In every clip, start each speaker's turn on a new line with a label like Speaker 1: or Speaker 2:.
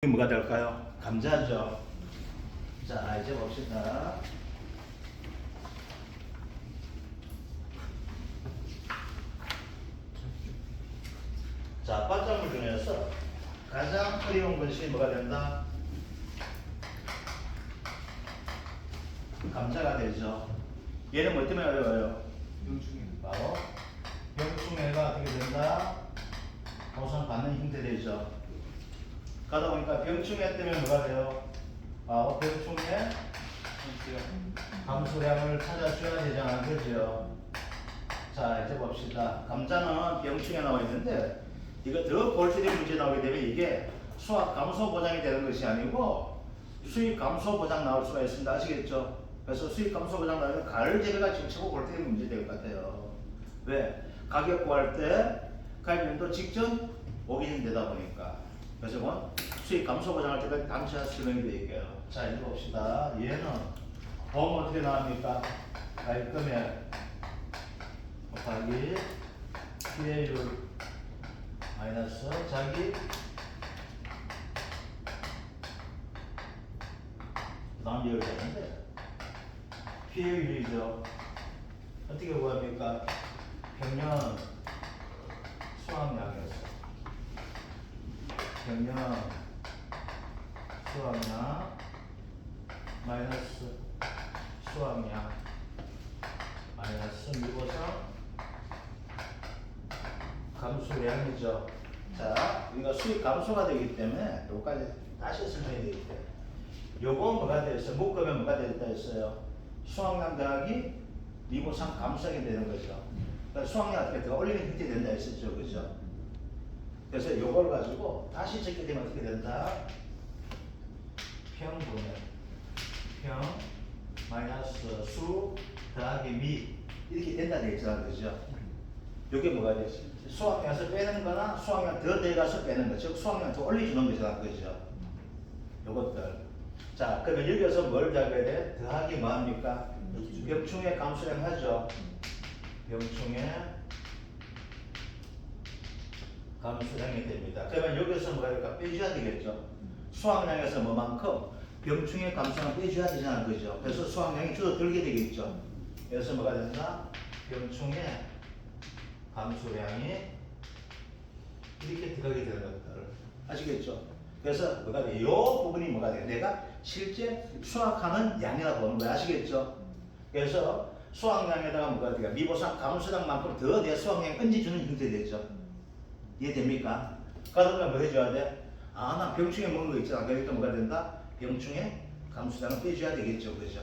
Speaker 1: 뭐가 될까요? 감자죠. 자, 이제 봅시다. 자, 바짝물 중에서 가장 어려운 것이 뭐가 된다? 감자가 되죠. 얘는 뭐 때문에 어려워요?
Speaker 2: 병충해.
Speaker 1: 바로 병충해가 어떻게 된다? 보상받는 형태 되죠. 가다 보니까 병충해 때문에 뭐가 돼요? 바로 병충해 함수량을 찾아줘야 되잖아, 그죠? 자, 이제 봅시다. 감자는 병충해 나와 있는데 이거 더 골치된 문제 나오게 되면 이게 수학 감소 보장이 되는 것이 아니고 수익 감소 보장 나올 수가 있습니다. 아시겠죠? 그래서 수익 감소 보장 나오면 가을 재배가 지금 최고 골치된 문제 될 것 같아요. 왜? 가격 구할 때 가격도 직전 오기는 되다 보니까. 그래서 뭐 수익 감소 보장할 때까지 당시와 설명이 되어 있고요. 자, 이제 봅시다. 얘는 보면 어떻게 나옵니까? 가입금액 곱하기 피해율 마이너스 자기 그 다음 비율이 되는데 피해율이죠. 어떻게 구합니까? 평년 수확량에서 평년 수확량 마이너스 수확량 마이너스 미보상 감소량이죠. 자, 우리가 수익 감소가 되기 때문에 여기까지 다시 설명이 되기 때문에 요거 뭐가 되었어요? 묶으면 뭐가 되었다 했어요? 수확량 더하기 미보상 감소하게 되는 거죠. 그러니까 수확량 어떻게 더 올리는 형태 된다 했었죠, 그죠? 그래서 요걸 가지고 다시 적게 되면 어떻게 된다? 평분의 평 마이너스 수 더하기 미 이렇게 된다 돼 있잖아, 그죠? 요게 뭐가 되지? 수확량에서 빼는 거나 수확량 더 내가서 빼는 거, 즉 수확량 더 올려주는 거잖아, 그죠? 요것들. 자, 그러면 여기서 뭘 잡아야 돼? 더하기 뭐합니까? 병충해 감소량 하죠. 병충해 감소량이 됩니다. 그러면 여기서 뭐가 될까? 빼줘야 되겠죠. 수확량에서 뭐만큼 병충해 감소량 빼줘야 되잖아, 그죠? 그래서 수확량이 줄어들게 되겠죠. 그래서 뭐가 된다? 병충해 감소량이 이렇게 들어가게 되는 것들 아시겠죠? 그래서 뭐가 돼? 요 부분이 뭐가 돼? 내가 실제 수확하는 양이라고 보는 거야. 아시겠죠? 그래서 수확량에다가 뭐가 돼? 미보상 감소량만큼 더 내 수확량에 얹어주는 형태 되죠. 이해됩니까? 그러면 뭐 해줘야 돼? 아, 나 병충해 먹는 거 있잖아. 그러니까 뭐가 된다? 병충해 감소량을 빼줘야 되겠죠. 그죠?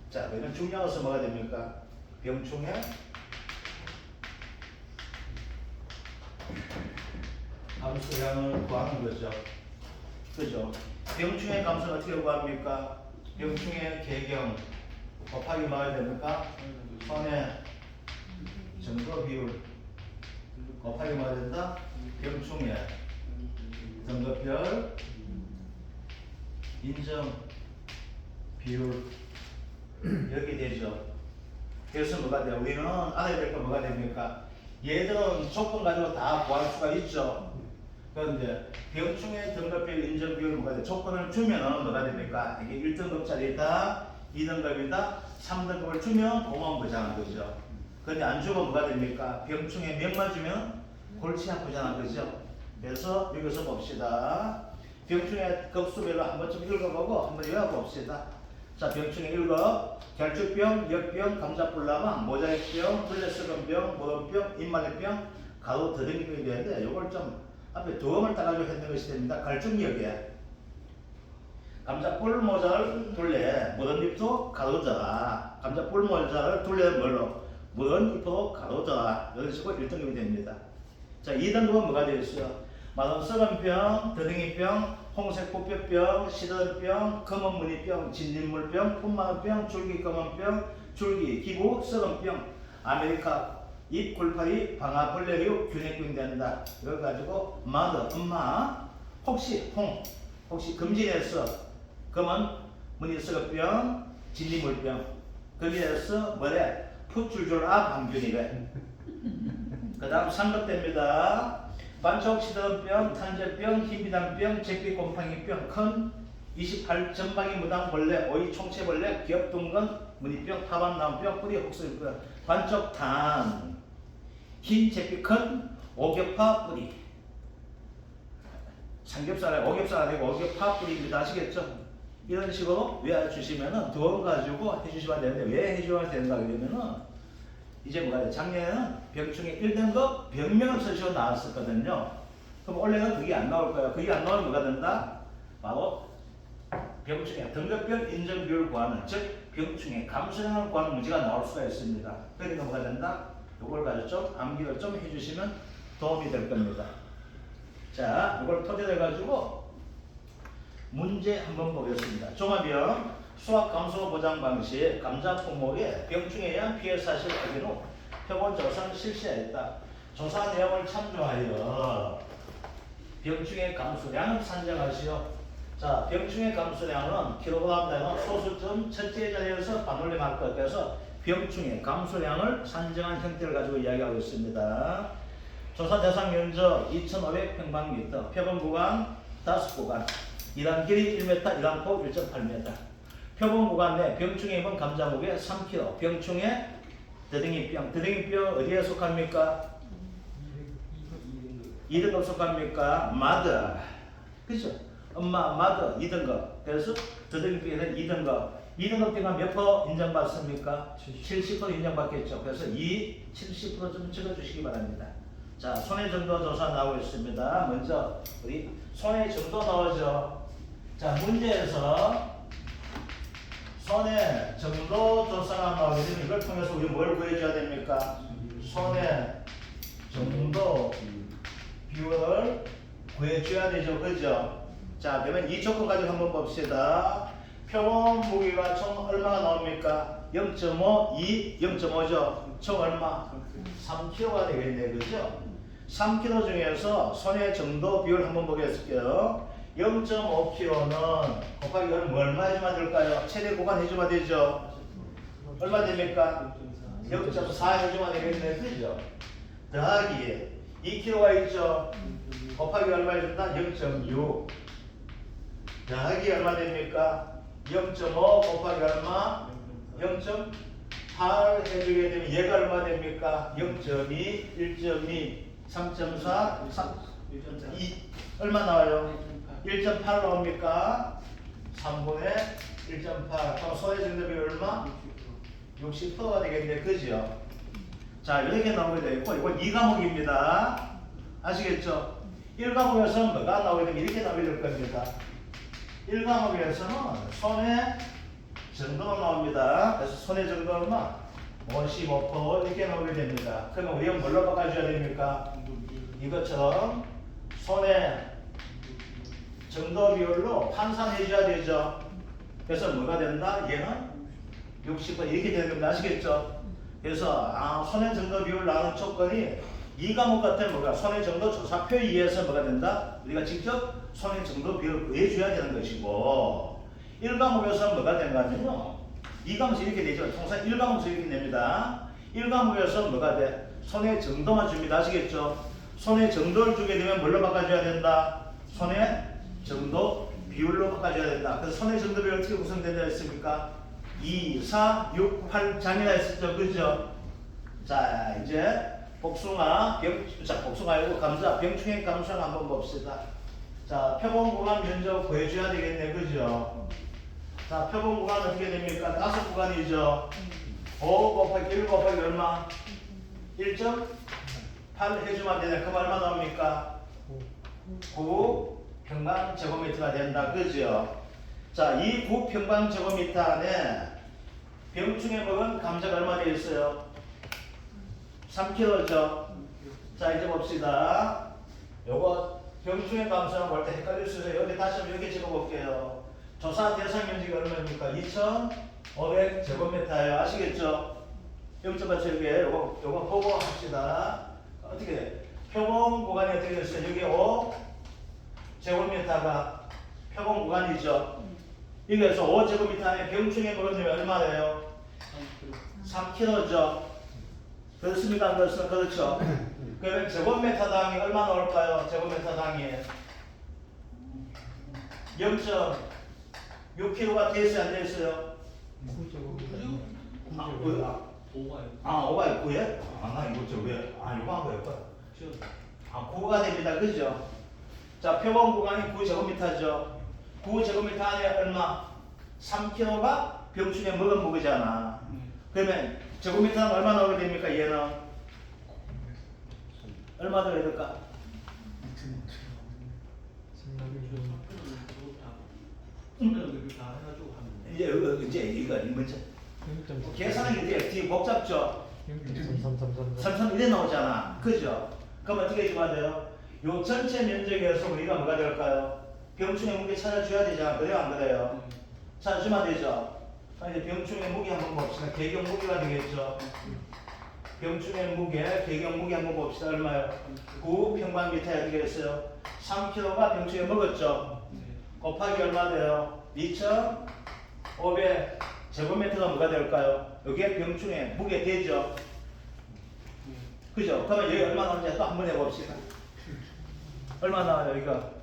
Speaker 1: 자, 그러면 중요해서 뭐가 됩니까? 병충해 감소량을 구하는 거죠. 그죠? 병충해 감소는 어떻게 구합니까? 병충해 계경 곱하기 뭐 해야 됩니까? 손해 증거 비율 곱하기 뭐 해야 된다? 병충해 등급별 인정 비율 이렇게 되죠. 그래서 뭐가 돼요? 우리는 알아야 될 건 뭐가 됩니까? 얘들은 조건 가지고 다 구할 수가 있죠. 그런데 병충해 등급별 인정 비율 뭐가 돼? 조건을 주면은 뭐가 됩니까? 이게 1등급짜리다, 2등급이다, 3등급을 주면 고마운 거잖아, 그죠? 그런데 안 주면 뭐가 됩니까? 병충해 명만 주면 골치 아프잖아, 그죠? 그래서 여기서 봅시다. 병충해 급수별로 한 번쯤 읽어보고 한번 외워봅시다. 자, 병충해 읽어. 결축병, 역병, 감자불나방, 모자익병, 플레스건병, 모던병, 입마개병, 가로 더듬이병이 되는데 이걸 좀 앞에 두음을 따가지고 했는 것이 됩니다. 갈증역에 감자뿔 모자를 둘레, 모던잎도 가로져라. 감자뿔 모자를 둘레 뭘로? 모던잎도 가로져라. 이런 식으로 1등급이 됩니다. 자, 2등급은 뭐가 되어 있어요? 마른 썩은병, 더듬이병, 홍색 부표병, 시드병, 검은 무늬병, 진딧물병, 풋마늘병, 줄기 검은병, 줄기 기부 썩은병, 아메리카 잎 굴파리 방아벌레류 균핵균 된다. 이걸 가지고 마더 엄마 혹시 혹시 금진에서 검은 무늬 썩은병, 진딧물병 거기에서 뭐래? 풋줄줄 암 항균이래. 그 다음 3급 됩니다. 반쪽 시드름병, 탄저병, 흰비단병, 잭비곰팡이병, 큰 28 전방위 무당벌레, 오이 총체벌레, 기엽둥근, 무늬병, 타반나무병, 뿌리 혹술병, 반쪽 탄, 흰 잭비 큰 오겹파 뿌리. 삼겹살 아니고 오겹파 뿌리입니다. 아시겠죠? 이런 식으로 외워주시면은 돈 가지고 해주시면 되는데 왜 해주셔야 되는가 그러면은 이제 뭐가 돼? 작년에는 병충해 1등급 병명을 쓰시고 나왔었거든요. 그럼 원래는 그게 안 나올 거예요. 그게 안 나오면 뭐가 된다? 바로 병충해 등급별 인정 비율 구하는 즉 병충해 감소량을 구하는 문제가 나올 수가 있습니다. 그러니까 뭐가 된다? 이걸 가지고 좀 암기를 좀 해주시면 도움이 될 겁니다. 자, 이걸 토대로 해가지고 문제 한번 보겠습니다. 종합형 수확 감소 보장 방식 감자 품목의 병충해에 의한 피해 사실 확인 후 표본 조사를 실시하였다. 조사 내용을 참조하여 병충해 감소량을 산정하시오. 자, 병충해 감소량은 킬로그램당 소수점 첫째 자리에서 반올림할 것 같아서 병충해 감소량을 산정한 형태를 가지고 이야기하고 있습니다. 조사 대상 면적 2,500평방미터, 표본 구간 5구간, 1단 길이 1m, 1단 폭 1.8m. 표본 구간 내 병충해 입은 감자 무게 3kg. 병충해 더댕이병. 더댕이병 어디에 속합니까? 2등급 속합니까? 마드. 그죠? 엄마 마드 2등급. 그래서 더댕이병에는 2등급. 2등급 병은 몇 % 인정받습니까? 70% 인정받겠죠. 그래서 70% 좀 적어주시기 바랍니다. 자, 손해 정도 조사 나오고 있습니다. 먼저 우리 손해 정도 나오죠. 자, 문제에서 손해 정도 조사가 나오게 되면 이걸 통해서 우리 뭘 구해줘야 됩니까? 손해 정도 비율을 구해줘야 되죠. 그죠? 자, 그러면 이 조건 가지고 한번 봅시다. 표본 무게가 총 얼마가 나옵니까? 0.5, 2, 0.5죠. 총 얼마? 3kg가 되겠네. 그죠? 3kg 중에서 손해 정도 비율 한번 보겠을게요. 0.5kg는 곱하기 얼마 해주면 될까요? 최대 구간 해주면 되죠? 얼마 됩니까? 0.4 해주면 되겠네. 그죠? 더하기 2kg가 있죠? 곱하기 얼마 해준다? 0.6 더하기 얼마 됩니까? 0.5 곱하기 얼마? 0.8 해주게 되면 얘가 얼마 됩니까? 0.2, 1.2 3.4, 2 얼마 나와요? 1.8 나옵니까? 3분의 1.8 그럼 손해 정답이 얼마? 60%가 되겠네. 그죠? 자, 이렇게 나오게 되겠고 이건 2과목입니다. 아시겠죠? 1과목에서는 뭐가 나오게 되면 이렇게 나오게 될 겁니다. 1과목에서는 손해 정도가 나옵니다. 그래서 손해 정도 얼마? 55% 이렇게 나오게 됩니다. 그러면 우리가 뭘로 바꿔줘야 됩니까? 이것처럼 손해 정도 비율로 환산해 줘야 되죠. 그래서 뭐가 된다? 얘는 60% 이렇게 되는 겁니다. 아시겠죠? 그래서 손해 정도 비율 나오는 조건이 이 과목 같은 뭐가 손해 정도 조사표에 의해서 뭐가 된다? 우리가 직접 손해 정도 비율을 구해줘야 되는 것이고 1과목에서 뭐가 된가 하면요. 2과목에서 이렇게 되죠. 통상 1과목에서 이렇게 됩니다. 1과목에서 뭐가 돼? 손해 정도만 줍니다. 아시겠죠? 손해 정도를 주게 되면 뭘로 바꿔줘야 된다? 손해 정도 비율로 바꿔줘야 된다. 그래서 손해 정도 비율 어떻게 구성된다 했습니까? 2, 4, 6, 8장이나 했었죠. 그죠? 자, 이제 복숭아, 복숭아이고 감자, 병충해 감소량 한번 봅시다. 자, 표본 구간 면적 구해줘야 되겠네. 그죠? 자, 표본 구간 어떻게 됩니까? 5구간이죠. 5 곱하기 1 곱하기 얼마? 1.8 해주면 되네. 그럼 얼마 나옵니까? 9 평방제곱미터가 된다. 그죠? 자, 이 9 평방제곱미터 안에 병충해 먹은 감자가 얼마 되어 있어요? 3kg죠. 자, 이제 봅시다. 요거 병충해 감소랑 볼 때 헷갈릴 수 있어요. 여기 다시 한번 이렇게 적어볼게요. 조사 대상 면적이 얼마입니까? 2,500제곱미터예요. 아시겠죠? 0.8 요거 보고 합시다. 어떻게 표본 구간이 어떻게 됐어요? 여기 5제곱미터가 표본 구간이죠. 여기에서 5제곱미터 안에 병충해 먹으면 얼마예요? 3kg죠. 그렇습니까? 안 그렇습니까? 그렇죠. 그러면 제곱미터당이 얼마 나올까요? 제곱미터당이 0.6kg가 됐어요? 안 됐어요? 오바요? 9에? 나 이거 왜? 이거 한 거였거든. 9가 됩니다. 그죠? 자, 표본 구간이 9제곱미터죠. 9제곱미터 안에 얼마? 3kg가 병충해 먹은 무게잖아. 그러면 제곱미터는 얼마 나오게 됩니까? 얘는 얼마 들어야 될까? 이제 이거 문제 계산하기 되게 복잡죠. 3 이래 나오잖아. 그죠? 그럼 어떻게 해줘야 돼요? 요 전체 면적에서 우리가 뭐가 될까요? 병충해 무게 찾아줘야 되잖아. 그래요? 안 그래요? 찾아주면 되죠? 이제 병충해 무게 한번 봅시다. 개경 무게가 되겠죠? 병충해 무게, 개경 무게 한번 봅시다. 얼마요? 9평방미터에 되겠어요? 3kg가 병충해 먹었죠? 곱하기 얼마 돼요? 2,500 제곱미터가 뭐가 될까요? 여기에 병충해 무게 되죠? 그죠? 그러면 여기 얼마 나오는지 또 한번 해봅시다. 얼마 나와요, 이거?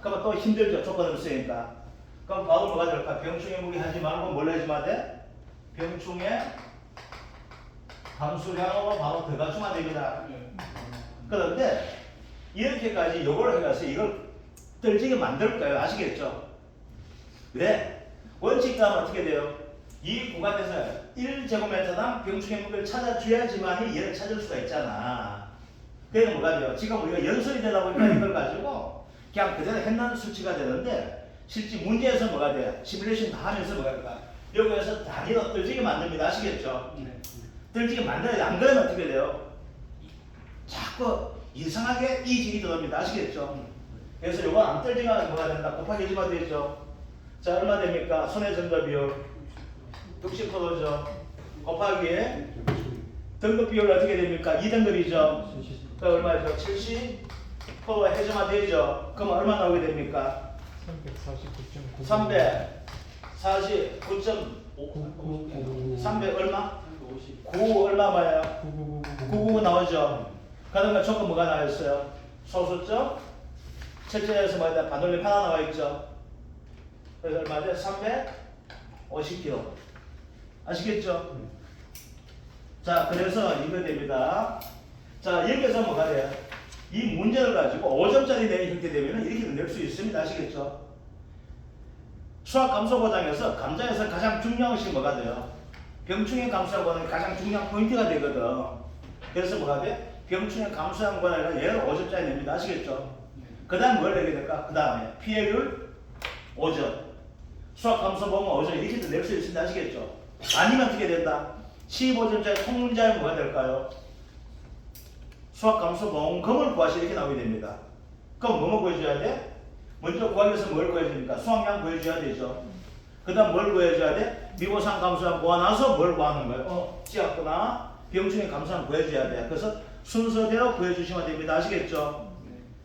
Speaker 1: 그러면 또 힘들죠. 조건 없으니까. 그럼 바로 뭐가 될까? 병충해 무게 하지 말고 뭘 해주면 돼? 병충해 함수량으로 바로 들어가주면 됩니다. 그런데 이렇게까지 요걸 해가서 이걸 떨지게 만들 거예요. 아시겠죠? 네. 원칙가는 어떻게 돼요? 이 구간에서 1제곱미터당 병충해 무게를 찾아줘야지만 얘를 찾을 수가 있잖아. 그게 뭐가 돼요? 지금 우리가 연설이 되다 보니까 이걸 가지고 그냥 그대로 했는 수치가 되는데 실제 문제에서 뭐가 돼요? 시뮬레이션 다 하면서 뭐가 될까? 여기에서 단위로 떨지게 만듭니다. 아시겠죠? 떨지게 만들어야 돼. 안 그러면 어떻게 돼요? 자꾸 이상하게 이 질이 들어옵니다. 아시겠죠? 그래서 요거 안 떨지게 하면 뭐가 된다? 곱하기 해주면 되죠? 자, 얼마 됩니까? 손해 점도 비율 60%죠. 곱하기 등급 비율 어떻게 됩니까? 2등급이죠. 그 얼마죠? 70% 해주면 되죠. 그럼 얼마 나오게 됩니까? 349.5 300 얼마? 9 얼마봐요? 999 나오죠. 그러니까 조건 뭐가 나와있어요? 소수점 첫째에서 뭐다? 반올림 하나 나와있죠. 그래서 얼마죠? 350kg. 아시겠죠? 자, 그래서 이거 됩니다. 자, 여기서 뭐가 돼요? 이 문제를 가지고 5점짜리 내는 형태 되면 이렇게 낼 수 있습니다. 아시겠죠? 수학 감소 과정에서 감자에서 가장 중요한 것이 뭐가 돼요? 병충해 감소하고는 가장 중요한 포인트가 되거든. 그래서 뭐가 돼? 병충해 감소한 거는 얘를 5점짜리 냅니다. 아시겠죠? 그 다음 뭘 내게 될까? 그 다음에 피해율 5점. 수학 감소 보면 5점 이렇게도 낼 수 있습니다. 아시겠죠? 아니면 어떻게 된다? 15점짜리 통문자는 뭐가 될까요? 수학 감소 보험금을 구하시 이렇게 나오게 됩니다. 그럼 뭐뭐 구해줘야 돼? 먼저 구하기 위해서 뭘 구해줍니까? 수학량 구해줘야 되죠. 그 다음 뭘 구해줘야 돼? 미보상 감소량 구하나서 뭘 구하는 거예요? 찌었거나 병충해 감소량 구해줘야 돼. 그래서 순서대로 구해주시면 됩니다. 아시겠죠?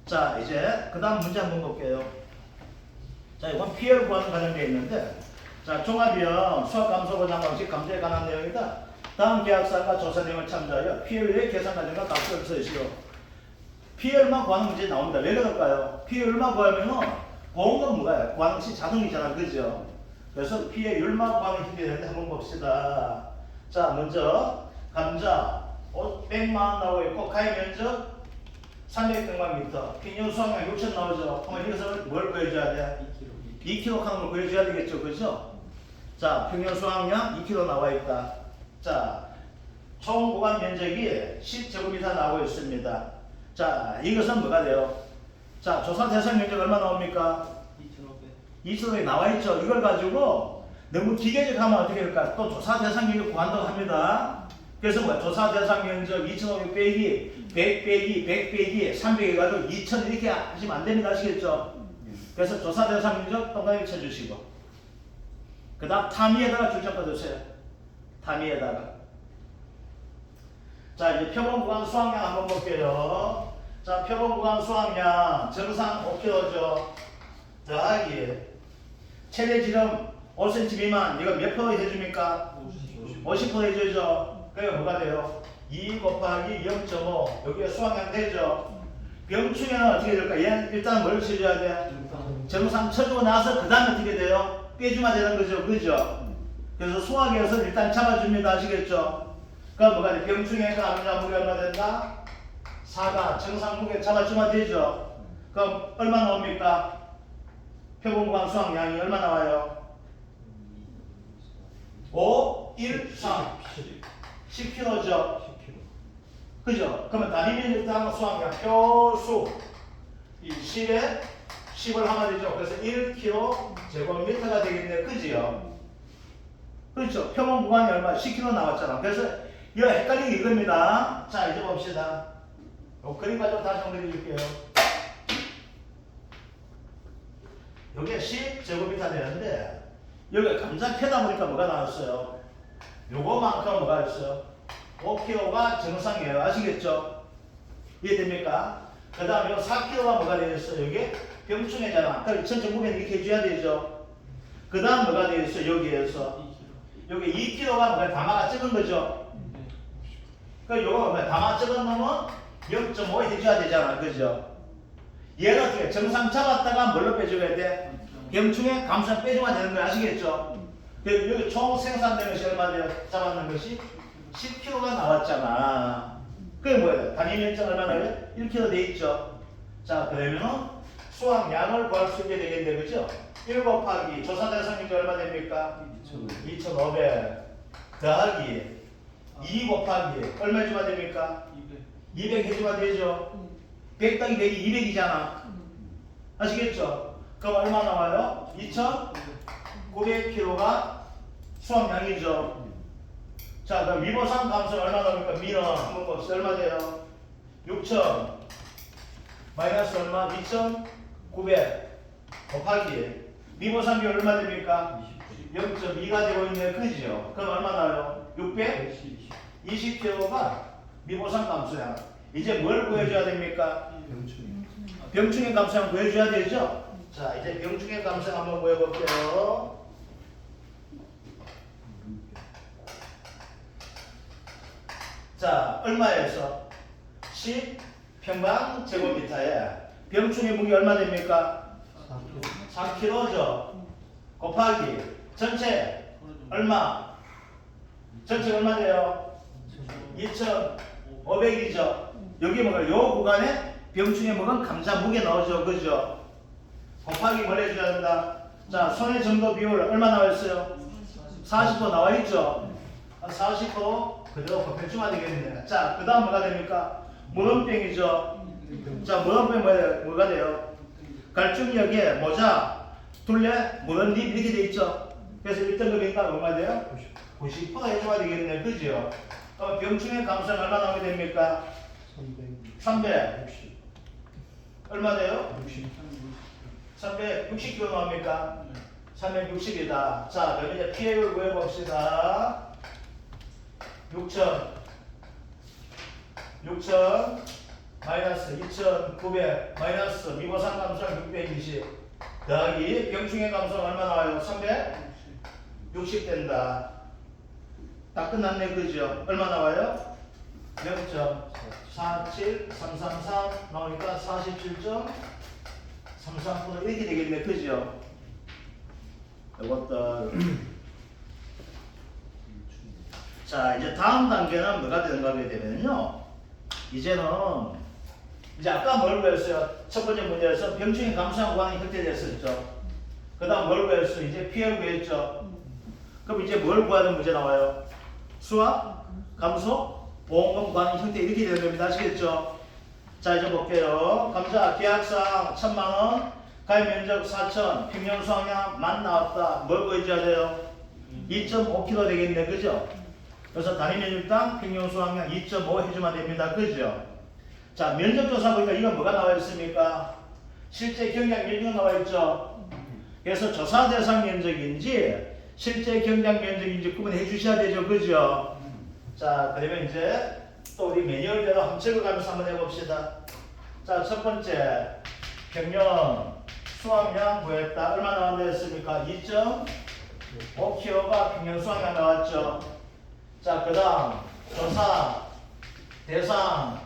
Speaker 1: 자, 이제 그 다음 문제 한번 볼게요. 자, 이건 피해를 구하는 과정이 있는데, 자, 종합이형 수학 감소 보장 방식 감소에 관한 내용이다. 다음 계약사과 조사 내용을 참조하여 피해율의 계산 과정과 값을 쓰시오. 피해율만 구하는 문제 나옵니다. 왜 그럴까요? 피해율만 구하면은 보험금 뭐가요? 구하는 것이 자동이잖아. 그죠? 그래서 피해율만 구하는 힘이 되는데 한번 봅시다. 자, 먼저 감자 100만 원 나오고 있고 가입 면적 300평방미터 평균 수확량 6천 나오죠. 그럼 여기서 뭘 구해줘야 돼? 2kg 칸을 구해줘야 되겠죠. 그죠? 자, 평균 수확량 2kg 나와 있다. 자, 총 구간 면적이 10제곱미터 나오고 있습니다. 자, 이것은 뭐가 돼요? 자, 조사 대상 면적 얼마 나옵니까? 2,500 나와 있죠. 이걸 가지고 너무 기계적 하면 어떻게 될까? 또 조사 대상 면적 구한다고 합니다. 그래서 뭐 조사 대상 면적 2,500 빼기 100 빼기 100 빼기 300 해가지고 2,000 이렇게 하시면 안 됩니다. 아시겠죠? 그래서 조사 대상 면적 동그라미 쳐주시고 그 다음 타미에다가 줄점 꺼주세요. 타미에다가. 자, 이제 표본 구간 수확량 한번 볼게요. 자, 표본 구간 수확량 정상 5kg죠. 더하기 최대 지름 5cm 미만 이거 몇 퍼 해줍니까? 50% 해주죠. 그러니까 뭐가 돼요? 2 곱하기 0.5 여기가 수학량 되죠. 병충해는 어떻게 될까? 얘 일단 뭘 쳐줘야 돼? 정상 쳐주고 나서 그 다음에 어떻게 돼요? 빼주면 되는 거죠. 그죠? 그래서 수학에서 일단 잡아줍니다. 아시겠죠? 그럼 뭐가 돼? 병충해가 남자 무게 얼마 된다? 4가 정상 무게 잡아주면 되죠. 그럼 얼마 나옵니까? 표본구간 수학량이 얼마 나와요? 5, 1, 3 10kg죠. 그죠? 그러면 단위면적당 수학량 표수 이 10에 10을 하면 되죠. 그래서 1kg 제곱미터가 되겠네요. 그지요? 그렇죠. 표본 구간이 얼마? 10kg 나왔잖아. 그래서 이거 헷갈리기 이겁니다. 자, 이제 봅시다. 요 그림 가지고 다시 정리해 줄게요. 요게 10제곱미터 되는데 여기 감자 캐다 보니까 뭐가 나왔어요? 요거만큼 뭐가 있어요? 5kg가 정상이에요. 아시겠죠? 이해됩니까? 그 다음 요 4kg가 뭐가 되겠어요? 여기 병충해잖아. 그럼 전체 무게는 이렇게 해줘야 되죠. 그 다음 뭐가 되겠어요? 여기에서 여기 2kg가 뭐가 담아가 적은 거죠. 그 요거 뭐야? 담아 적은 놈은 0.5 해줘야 되잖아. 그죠? 얘는 어떻게 정상 잡았다가 뭘로 빼줘야 돼? 병충해 감소량 빼줘야 되는 거 아시겠죠? 여기 총 생산되는 것이 얼마 돼요? 잡았는 것이 10kg가 나왔잖아. 그게 뭐예요? 단위 면적 얼마나요? 1kg 돼 있죠. 자, 그러면은 수확량을 구할 수 있게 되겠는데, 그죠? 1 곱하기 조사 대상인지 얼마 됩니까? 2,500 더하기 2 곱하기 얼마 해주면 됩니까? 200 해주면 되죠. 100 더하기 100이 200이잖아. 아시겠죠? 그럼 얼마 나와요? 2,900kg가 수확량이죠. 자, 그럼 미보상 감소는 얼마 나옵니까? 미는 한번 봅시다. 얼마 돼요? 6,000 마이너스 얼마? 2,900 곱하기 미보상비 얼마 됩니까? 0.2가 되고 있네. 그죠? 그럼 얼마 나와요? 620kg가 미보상 감소량. 이제 뭘 구해줘야 됩니까? 병충해 감소량 구해줘야 되죠? 자, 이제 병충해 감소량 한번 구해볼게요. 자, 얼마에서? 10평방 제곱미터에 병충해 무게 얼마 됩니까? 4kg죠. 곱하기 전체 얼마? 전체 얼마 돼요? 2,500이죠. 여기 뭐가 요 구간에 병충해 먹은 감자 무게 나오죠. 그죠? 곱하기 뭘 해줘야 된다? 자, 손해 정도 비율 얼마 나와 있어요? 40% 나와 있죠. 40% 그대로 곱해주면 되겠네. 자, 그 다음 뭐가 됩니까? 물원병이죠. 자, 물원병 뭐가 돼요? 갈증력에 모자, 둘레, 물원립 이렇게 돼 있죠. 그래서 1등급이니까 얼마 돼요? 90% 해줘야 되겠네. 그죠? 그럼 병충해 감소는 얼마 나오게 됩니까? 360 얼마 돼요? 360kg 나옵니까? 360이다. 자, 그럼 이제 피해율 구해봅시다. 6,000 마이너스 2,900 마이너스 미보상 감소량 620 더하기 병충해 감소는 얼마 나와요? 360 된다. 다 끝났네. 그죠? 얼마 나와요? 0.47333 나오니까 47.33% 이렇게 되겠네. 그죠? 이것들 자, 이제 다음 단계는 뭐가 되는가 하게 되면요. 이제는 이제 아까 뭘 구했어요? 첫 번째 문제에서 병충해 감소량 구간이 획득됐었죠. 그 다음 뭘 구했어요? 이제 피해를 구했죠. 그럼 이제 뭘 구하는 문제 나와요? 수학, 감소, 보험금 구간이 형태 이렇게 되는 겁니다. 아시겠죠? 자, 이제 볼게요. 감자 계약상 1,000만원, 가입 면적 4,000, 평년 수확량 만 나왔다. 뭘 구해줘야 돼요? 2.5kg 되겠네. 그죠? 그래서 단위 면적당 평균 수확량 2.5 해주면 됩니다. 그죠? 자, 면적조사 보니까 이건 뭐가 나와 있습니까? 실제 경작 면적이 나와 있죠. 그래서 조사 대상 면적인지 실제 경작 면적인지 구분해 주셔야 되죠. 그죠? 자, 그러면 이제 또 우리 매뉴얼대로 한번 적어가면서 한번 해봅시다. 자, 첫 번째 평년 수확량 구했다. 얼마 나온다 했습니까? 2.5kg가 평균 수확량 나왔죠. 자, 그 다음 조사 대상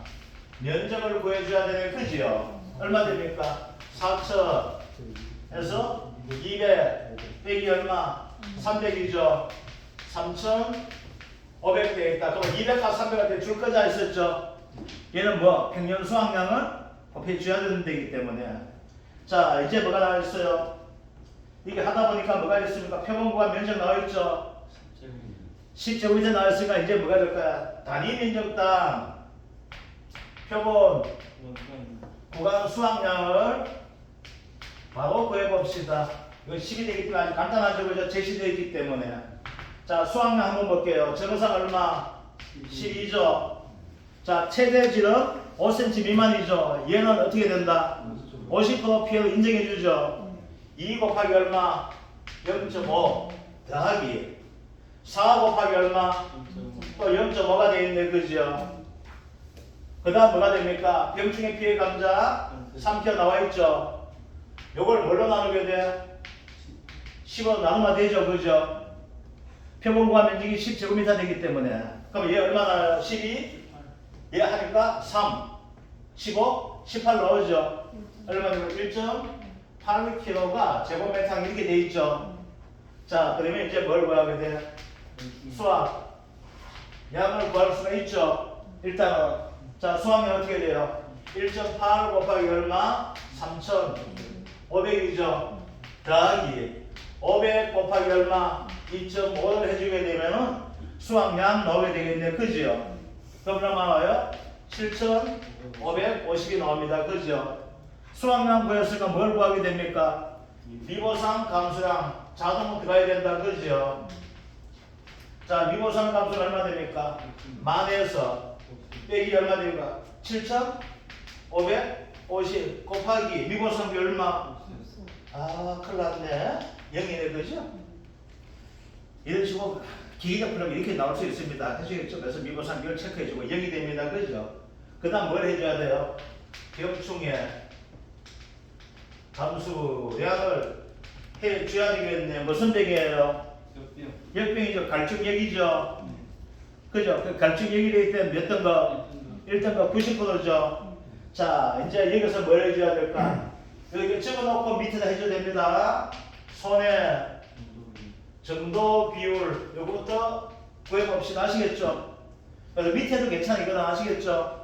Speaker 1: 면적을 구해줘야 되는 그지요. 얼마 됩니까? 4,000에서 200 빼기 얼마? 300이죠. 3,500 되겠다. 그럼 200과 300한테 줄 거자 했었죠. 얘는 뭐 평균 수확량을 곱해줘야 되는 데이기 때문에. 자, 이제 뭐가 나와 있어요? 이게 하다 보니까 뭐가 있습니까? 표본구간 면적 나와 있죠. 10제곱미터 나와 있으니까 이제 뭐가 될 거야? 단위 면적당 표본 구간 수확량을 바로 구해봅시다. 이거 10이 되기 때문에 아주 간단하죠. 그죠? 제시되어 있기 때문에. 자, 수확량 한번 볼게요. 정상 얼마? 12죠. 자, 최대질은 5cm 미만이죠. 얘는 어떻게 된다? 50% 피해를 인정해주죠. 2 곱하기 얼마? 0.5 더하기 4 곱하기 얼마? 또 0.5가 되어있네. 그죠? 그 다음 뭐가 됩니까? 병충해 피해 감자 3kg 나와있죠. 요걸 뭘로 나누게 돼? 10으로 나누면 되죠. 그죠? 표본구간 면적이 10제곱미터 되기 때문에. 그럼 얘 얼마나 12? 얘 하니까 3, 15, 18 나오죠. 얼마 되면 1.8kg가 제곱미터 이렇게 돼 있죠. 자, 그러면 이제 뭘 구하게 돼? 수확 양을 구할 수가 있죠. 일단은 자, 수확량 어떻게 돼요? 1.8 곱하기 얼마? 3,500이죠. 더하기 500 곱하기 얼마? 2.5를 해주게 되면은 수확량 나오게 되겠네요. 그죠? 그럼 얼마 나와요? 7,550이 나옵니다. 그죠? 수확량 구했으니까 뭘 구하게 됩니까? 미보상 감수량 자동으로 들어가야 된다. 그죠? 자, 미보상 감수는 얼마 됩니까? 만에서 빼기 얼마 됩니까? 7,550 곱하기 미보상비 얼마? 아, 큰일 났네. 0이네. 그죠? 이런 식으로 기계적 프로그램이 이렇게 나올 수 있습니다. 해주겠죠. 그래서 미보상비를 체크해주고 0이 됩니다. 그죠? 그 다음 뭘 해줘야 돼요? 병충해 감수량을 해줘야 되겠네. 무슨 병이에요? 역병이죠. 갈증역이죠. 그죠? 그 갈증역이 되기 때문에 몇 등급? 1등급 90%죠. 자, 이제 여기서 뭘 해줘야 될까? 여기 적어놓고 밑에다 해줘야 됩니다. 손의 정도 비율 요것도 구해봅시다. 아시겠죠? 그래서 밑에도 괜찮으니까 아시겠죠?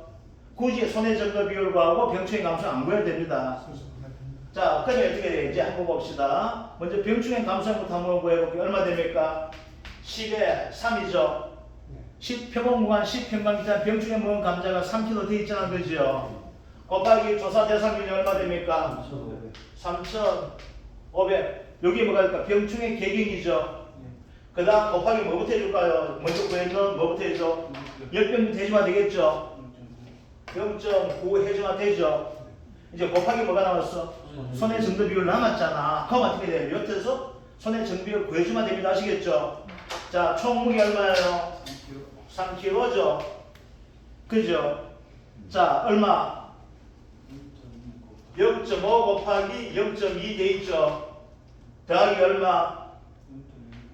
Speaker 1: 굳이 손의 정도 비율 구하고 병충해 감수 안 구해도 됩니다. 자, 그럼 어떻게 돼요? 이제 한번 봅시다. 먼저 병충해 감수부터 한번 구해볼게요. 얼마 됩니까? 10에 3이죠. 10 표본구간 10평방미터 병충해 먹은 감자가 3kg 돼 있잖아. 그죠? 곱하기 조사 대상균이 얼마 됩니까? 3,500. 여기 뭐가 될까? 병충해 개경이죠. 그 다음 곱하기 뭐부터 해줄까요? 먼저 구했는 뭐부터 해줘? 역병부터 해주면 되겠죠? 0.9 해주면 되죠? 이제 곱하기 뭐가 남았어? 손의 정도 비율 남았잖아. 그럼 어떻게 돼요? 여기서 손의 정도 비율 구해주면 됩니다. 아시겠죠? 자, 총 무게 얼마예요? 3kg죠? 그죠? 자, 얼마? 0.5 곱하기 0.2 돼 있죠? 더하기 얼마?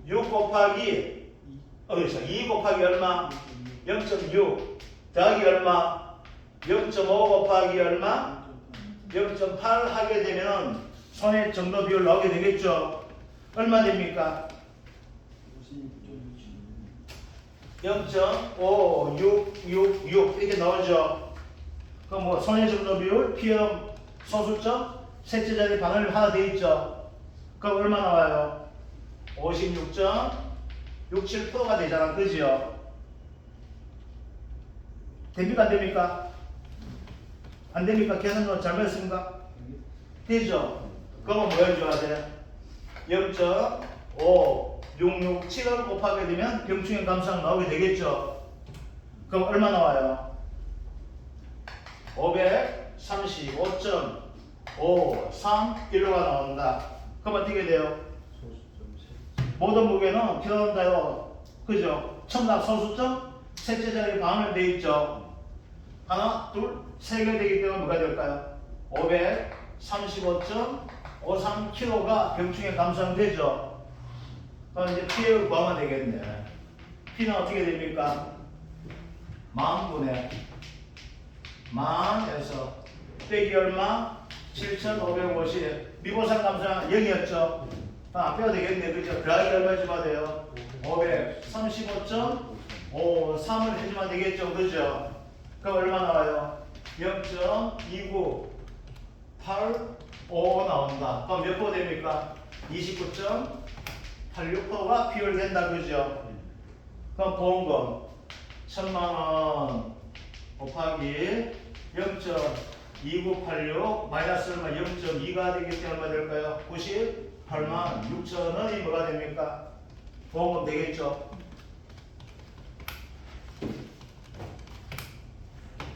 Speaker 1: 6 곱하기 2 곱하기 얼마? 0.6 더하기 얼마? 0.5 곱하기 얼마? 0.8 하게 되면 손의 정도 비율 나오게 되겠죠? 얼마 됩니까? 0.5666 이렇게 나오죠? 그럼 뭐 손의 정도 비율, 피험 소수점, 셋째 자리 반을 하나 돼 있죠? 그럼 얼마 나와요? 56.67%가 되잖아. 그죠? 됩니까? 안 됩니까? 안 됩니까? 계산도 잘못했습니까? 되죠? 그러면 뭐 해줘야 돼? 0.5667을 곱하게 되면 병충해 감수량 나오게 되겠죠? 그럼 얼마 나와요? 535.53kg가 나온다. 그럼 어떻게 돼요? 모든 무게는 필요한가요? 그죠? 첨단 소수점 셋째 자리 반을 돼 있죠. 하나, 둘, 세 개 되기 때문에 뭐가 될까요? 535.53 53kg가 병충해 감소되죠. 그럼 이제 P를 구하면 되겠네. P는 어떻게 됩니까? 만분의 만에서 빼기 얼마? 7,550. 미보상 감소량 0이었죠. 안 빼도 되겠네. 그죠? 더하기 얼마 해주면 돼요? 535.53을 해주면 되겠죠. 그죠? 그럼 얼마 나와요? 0.2985 나온다. 그럼 몇 프로 됩니까? 29.86%가 비율된다. 그죠? 그럼 보험금 1,000만원 곱하기 0.2986 마이너스 얼마 0.2가 되기 때문에 얼마 될까요? 98만 6천원이 뭐가 됩니까? 보험금 되겠죠?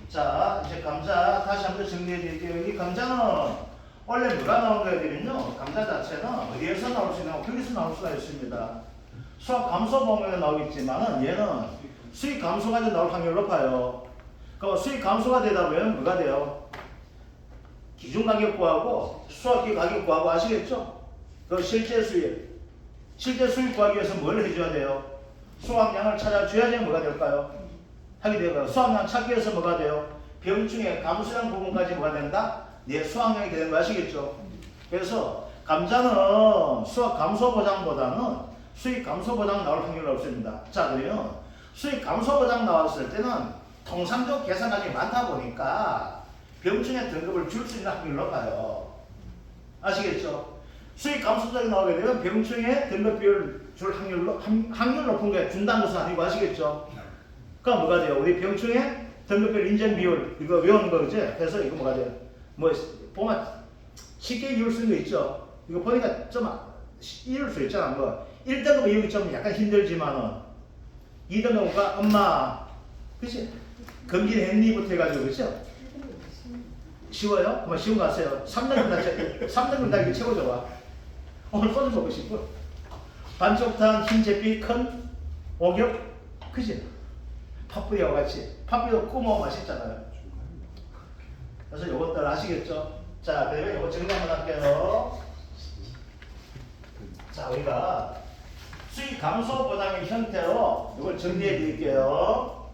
Speaker 1: 자, 이제 감자 다시 한번 정리해 드릴게요. 이 감자는 원래 뭐가 나온 거냐면요. 감자 자체는 어디에서 나올 수 있나요? 거기서 나올 수가 있습니다. 수학 감소 보험에 나오겠지만은 얘는 수익 감소가 나올 확률이 높아요. 그 수익 감소가 되다 보면 뭐가 돼요? 기준 가격 구하고 수학기 가격 구하고 아시겠죠? 그 실제 수익 구하기 위해서 뭘 해줘야 돼요? 수확량을 찾아줘야지 뭐가 될까요? 하게 되고요. 수확량 찾기 위해서 뭐가 돼요? 병충해 감소량 부분까지 뭐가 된다? 네, 수확량이 되는 거 아시겠죠? 그래서 감자는 수확 감소 보장보다는 수익 감소 보장 나올 확률이 없습니다. 자, 그러면 수익 감소 보장 나왔을 때는 통상적 계산량이 많다 보니까 병충해 등급을 줄 수 있는 확률이 높아요. 아시겠죠? 수익 감소적이 나오게 되면 병충해 등급 비율 줄 확률 높은 게 준다는 것은 아니고 아시겠죠? 그럼 뭐가 돼요? 우리 병충해 등급별 인정 비율 이거 외우는 거지? 그래서 이거 뭐가 돼요? 뭐 보면 쉽게 이룰 수 있는 거 있죠? 이거 보니까 좀 이룰 수 있잖아. 뭐 1등급 이루기 좀 약간 힘들지만은 2등급과 엄마 그치? 검진했니부터 해가지고 그죠? 쉬워요? 그만 쉬운 거 하세요. 3등급 다 이게 최고 좋아. 오늘 소주 먹고 싶어. 반쪽탄 흰제피 큰 오겹 그지? 팥뿌리와 같이 팥뿌리도 구워 먹으면 맛있잖아요. 그래서 요것들 아시겠죠? 자, 그러면 요거 정리 한번 할게요. 자, 우리가 수익 감소 보장의 형태로 이걸 정리해 드릴게요.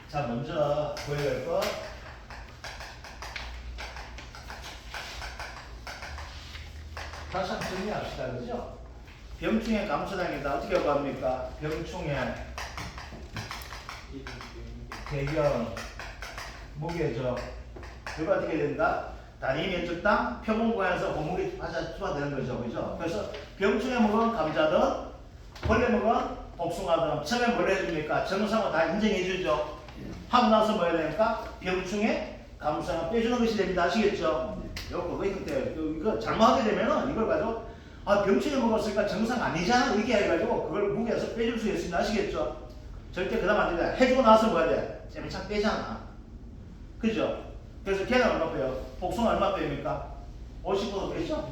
Speaker 1: 자, 먼저 보여야 할 거. 다시 한번 정리합시다. 그죠? 병충해 감소량이다. 어떻게 구합니까? 병충해 대경 무게죠. 이거 어떻게 된다? 단위 면적당 표본구에서 몸무게 추가되는 거죠. 그죠? 그래서 병충해 먹은 감자든 벌레 먹은 복숭아든 처음에 뭘 해줍니까? 정상으로 다 인정해 주죠. 하고 나서 뭐 해야 되니까? 병충해 감소량을 빼주는 것이 됩니다. 아시겠죠? 요거 이거 잘못하게 되면은 이걸 가지고 병충해 먹었으니까 정상 아니잖아 이렇게 해가지고 그걸 무게에서 빼줄 수 있습니다. 아시겠죠? 절대 그다음 안 된다. 해주고 나서 뭐 해야 돼? 쟤참 빼잖아. 그죠? 그래서 걔는 얼마 빼요? 복숭아 얼마 빼입니까? 50% 빼죠?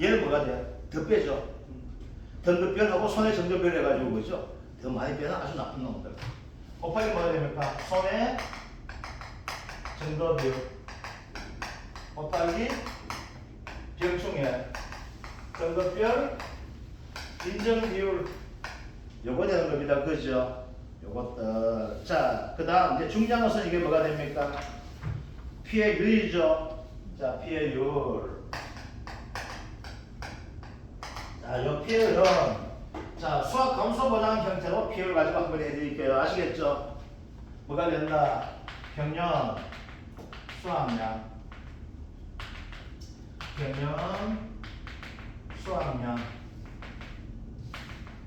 Speaker 1: 얘는 뭐가 돼? 더 빼죠? 등급별하고 손해 정도별 해가지고 그죠? 더 많이 빼는 아주 나쁜 놈들. 곱하기 뭐가 됩니까? 손해 정도별 곱하기 병충해 등급별 인정 비율 요거 되는 겁니다. 그죠? 요것들. 자, 그 다음 이제 중요한 것은 이게 뭐가 됩니까? 피해율이죠. 자, 피해율. 자, 요 피해율은 자, 수학 감소 보장 형태로 피해율 가지고 한번 해드릴게요. 아시겠죠? 뭐가 된다? 평년 수확량. 평년 수확량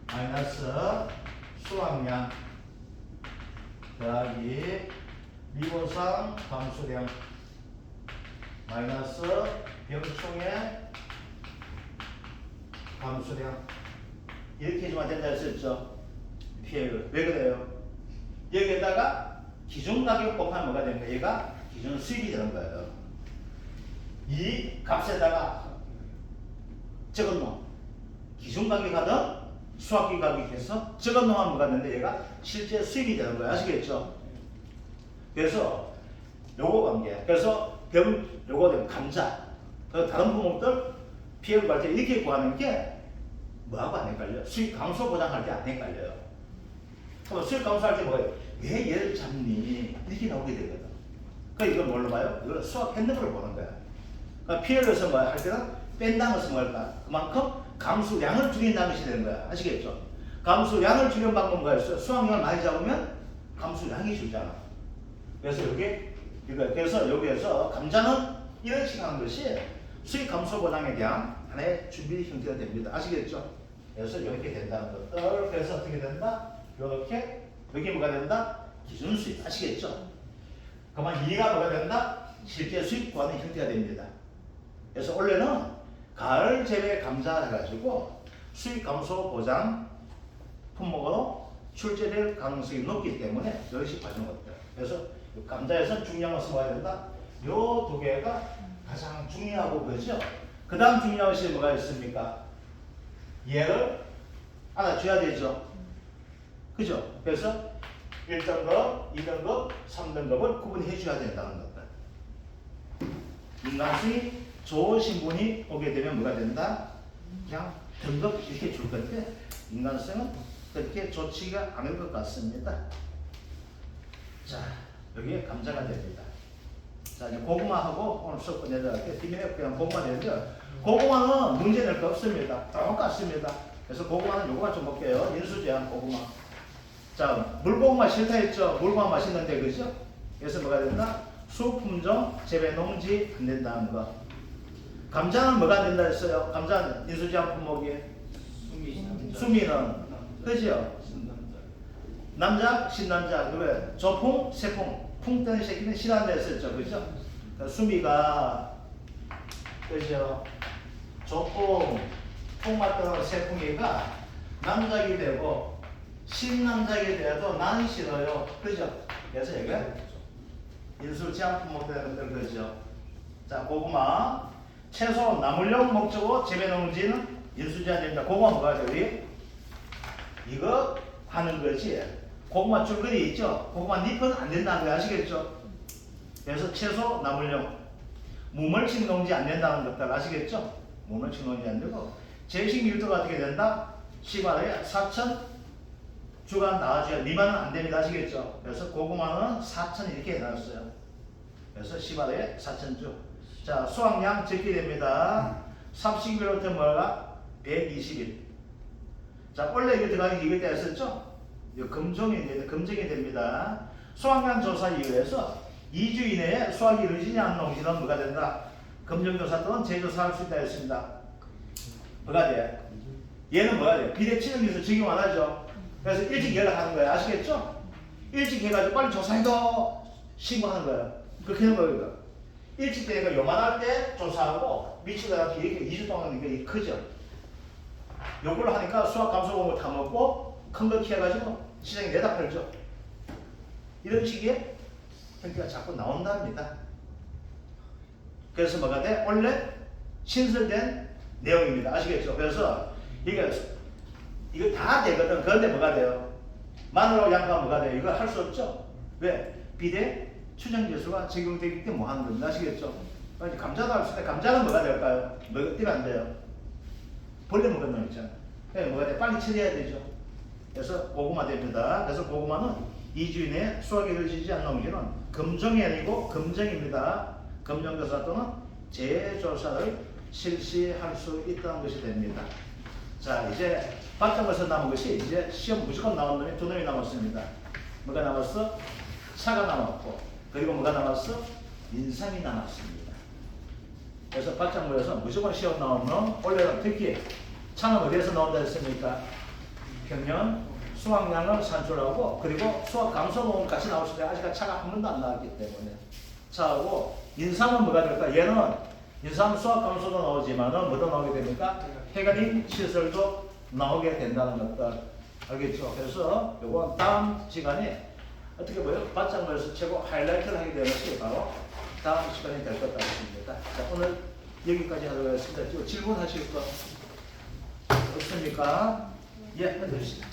Speaker 1: 마이너스 수확량 더하기 미보상 감소량 마이너스 병충해 감소량 이렇게 해주면 된다 했었죠. 피해율 왜 그래요? 여기에다가 기준 가격 곱하면 뭐가 됩니까? 얘가 기준 수익이 되는 거예요. 이 값에다가 적은 놈 기준 가격하든 수학기 가격에서 적은 놈만 뭐가 되는데 얘가 실제 수익이 되는 거예요. 아시겠죠? 그래서 요거 관계. 그래서 병 요거 되면 감자. 그 다른 품목들 PL 구할 때 이렇게 구하는 게 뭐하고 안 헷갈려? 수익 감소 보장할 때 안 헷갈려요. 그럼 수익 감소할 때 뭐예요? 왜 얘를 잡니? 이렇게 나오게 되거든. 그러니까 이걸 뭘로 봐요? 이걸 수학 핸드볼을 보는 거야. 그러니까 PL에서 뭐 할 때는 뺀다는 것은 뭘까? 그만큼 감수량을 줄인다는 것이 되는 거야. 아시겠죠? 감수량을 줄이는 방법은 뭐였어요? 수확량을 많이 잡으면 감수량이 줄잖아. 그래서 그래서 여기에서 감자는 이런 식으로 하는 것이 수익 감소 보장에 대한 하나의 준비 형태가 됩니다. 아시겠죠? 그래서 이렇게 된다는 것들. 그래서 어떻게 된다? 이렇게 여기 뭐가 된다? 기준 수익. 아시겠죠? 그러면 이가 뭐가 된다? 실제 수익 구하는 형태가 됩니다. 그래서 원래는 가을 재배 감자 해가지고 수익 감소 보장 품목으로 출제될 가능성이 높기 때문에 이것이 과정 것들. 그래서 감자에서 중요한 것은 뭐가 된다? 요 두 개가 가장 중요하고 그죠? 그 다음 중요한 것이 뭐가 있습니까? 얘를 알아줘야 되죠. 그죠? 그래서 1등급, 2등급, 3등급을 구분해 줘야 된다는 것들. 인간수이 좋으신 분이 오게 되면 뭐가 된다? 그냥 등급 이렇게 줄 건데 인간성은 그렇게 좋지가 않을 것 같습니다. 자, 여기에 감자가 됩니다. 자, 이제 고구마하고 오늘 수업 내려갈게. 뒤에 그냥 고구마 되는데 고구마는 문제 낼 거 없습니다. 똑같습니다. 그래서 고구마는 요거만 좀 볼게요. 인수제한 고구마. 자, 물고구마 싫다 했죠? 물고구마 맛있는데 그죠? 그래서 뭐가 된다? 수품종 재배 농지 안 된다는 거. 감자는 뭐가 안 된다 했어요? 감자는 인수제한 품목이 수미는 그죠? 남자, 신남자, 그래 조풍, 세풍, 풍 뜨는 새끼는 싫어한다 했었죠, 그죠? 그러니까 수미가 그죠? 조풍, 풍맛 뜨는 세풍이가 남자이 되고 신남자이 돼도 난 싫어요, 그죠? 그래서 여기가 인수제한 품목 되는 것들 그죠? 자, 고구마 채소 나물용 목적으로 재배농지는 인수제한 됩니다. 고구마 뭐가 돼요? 이거 하는 거지. 고구마 줄거리 있죠? 고구마 잎은 안 된다는 거 아시겠죠? 그래서 채소 나물용 무멀칭 농지 안 된다는 것들 아시겠죠? 무멀칭 농지 안 되고 제식 밀도가 어떻게 된다? 시발에 4천 주간 나와줘야 미만은 안 됩니다. 아시겠죠? 그래서 고구마는 4천 이렇게 해놨어요. 그래서 시발에 4,000주. 자, 수확량 적게 됩니다. 삽식비로부터 뭐가? 120일. 자, 원래 이거 들어가는 게 이거 했었죠? 이거 금정이 됩니다. 수확량 조사 이후에서 2주 이내에 수확이 이루어지지 않는 농지는 뭐가 된다? 검정조사 또는 재조사할 수 있다 했습니다. 뭐가 돼? 얘는 뭐가 돼? 비대칭에서 적용 안 하죠? 그래서 일찍 연락하는 거예요. 아시겠죠? 일찍 해가지고 빨리 조사해도 신고하는 거예요. 그렇게 하는 거예요. 일찍 되니까 요만할 때 조사하고 미치다가 이렇게 2주 동안 이게 크죠. 요걸로 하니까 수학 감소공을 다 먹고 큰 거 키워가지고 시장에 내다 팔죠. 이런 식의 형태가 자꾸 나온답니다. 그래서 뭐가 돼? 원래 신설된 내용입니다. 아시겠죠? 그래서 이거 다 되거든. 그런데 뭐가 돼요? 마늘하고 양파 뭐가 돼요? 이거 할 수 없죠? 왜? 비대 추정지수가 적용되기 때문에 뭐 하는 겁니다. 아시겠죠? 감자도 할 수 있는데 감자는 뭐가 될까요? 뭐가 뜨면 안 돼요? 벌레 먹은 놈 있잖아. 뭐가 돼? 빨리 처리해야 되죠. 그래서 고구마 됩니다. 그래서 고구마는 2주 이내에 수확이 이루어지지 않는 농지는 검정이 아니고 검정입니다. 검정조사 또는 재조사를 실시할 수 있다는 것이 됩니다. 자, 이제 박점에서 남은 것이 이제 시험 무조건 나온 놈이 두 놈이 남았습니다. 뭐가 남았어? 차가 남았고, 그리고 뭐가 남았어? 인삼이 남았습니다. 그래서 박장부에서 무조건 시험 나오면 원래는 특히 차는 어디에서 나온다 했습니까? 평년 수확량을 산출하고 그리고 수확 감소는 같이 나올 수 있는데 아직 차가 한 번도 안 나왔기 때문에 차하고 인삼은 뭐가 될까? 얘는 인삼 수확 감소도 나오지만은 뭐도 나오게 됩니까? 해가림 시설도 나오게 된다는 것들 알겠죠? 그래서 요거 다음 시간에 어떻게 보여? 박장부에서 최고 하이라이트를 하게 되는 것이 바로 다음 시간이 될 것 같습니다. 자, 오늘 여기까지 하도록 하겠습니다. 질문하실 거 없습니까? 예, 해주시죠.